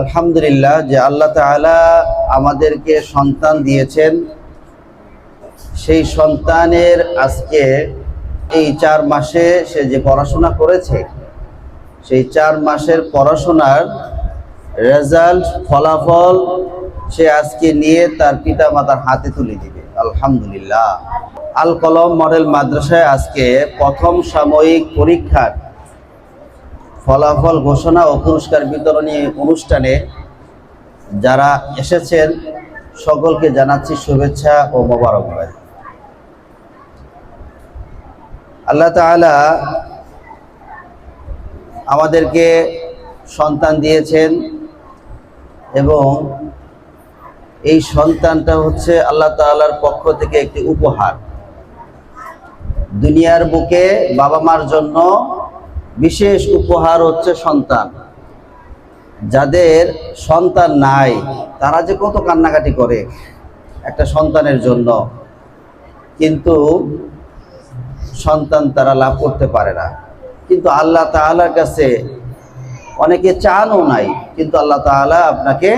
আলহামদুলিল্লাহ যে আল্লাহ তাআলা আমাদেরকে সন্তান দিয়েছেন। সেই সন্তানের আজকে এই 4 মাসে সে যে পড়াশোনা করেছে, সেই 4 মাসের পড়াশোনার রেজাল্ট, ফলাফল সে আজকে নিয়ে তার পিতা মাতার হাতে তুলে দিবে। আলহামদুলিল্লাহ। আল কলম মডেল মাদ্রাসায় আজকে প্রথম সাময়িক পরীক্ষার ফলাফল ঘোষণা ও পুরস্কার বিতরণী অনুষ্ঠানে যারা এসেছেন সকলকে জানাচ্ছি শুভেচ্ছা ও মোবারকবাদ। আল্লাহ তাআলা আমাদেরকে সন্তান দিয়েছেন এবং এই সন্তানটা হচ্ছে আল্লাহ তাআলার পক্ষ থেকে একটি উপহার। দুনিয়ার বুকে বাবা মার জন্য বিশেষ উপহার হচ্ছে সন্তান। যাদের সন্তান নাই তারা যে কত কান্নাকাটি করে একটা সন্তানের জন্য, কিন্তু সন্তান তারা লাভ করতে পারে না। কিন্তু আল্লাহ তাআলার কাছে অনেকে চানও নাই, কিন্তু আল্লাহ তাআলা আপনাকে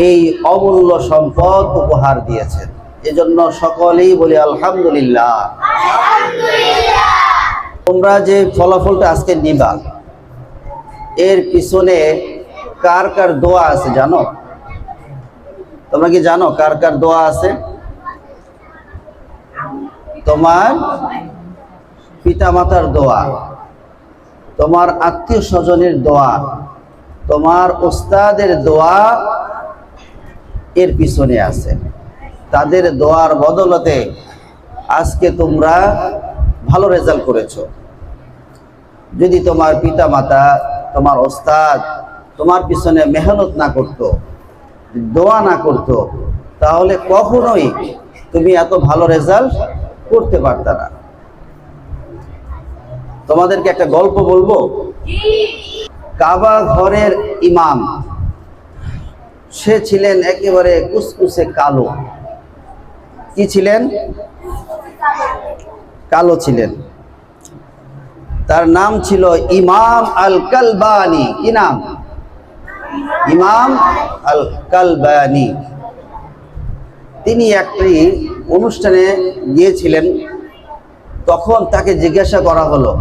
এই অমূল্য সম্পদ উপহার দিয়েছেন। এজন্য সকলেই বলি আলহামদুলিল্লাহ। তোমরা যে ফলাফলটা আজকে নিবা, এর পিছনে কার কার দোয়া আছে জানো? তোমরা কি জানো কার কার দোয়া আছে? তোমার পিতা মাতার দোয়া, তোমার আত্মীয় স্বজনের দোয়া, তোমার উস্তাদের দোয়া এর পিছনে আছে। তাদের দোয়ার বদলতে আজকে তোমরা ভালো রেজাল্ট করেছো। যদি তোমার পিতা মাতা, তোমার ওস্তাদ তোমার পিছনে মেহনত না করতো, দোয়া না করতো, তাহলে কখনোই তুমি এত ভালো রেজাল্ট করতে পারতা না। তোমাদেরকে একটা গল্প বলবো। কাবা ঘরের ইমাম, সে ছিলেন একেবারে কুসকুসে কালো। কি ছিলেন? কালো ছিলেন। তার নাম ছিল ইমাম আল কালবানি। কি নাম? ইমাম আল কালবানি। তিনি একটি অনুষ্ঠানে গিয়েছিলেন। তখন তাকে জিজ্ঞাসা করা হলো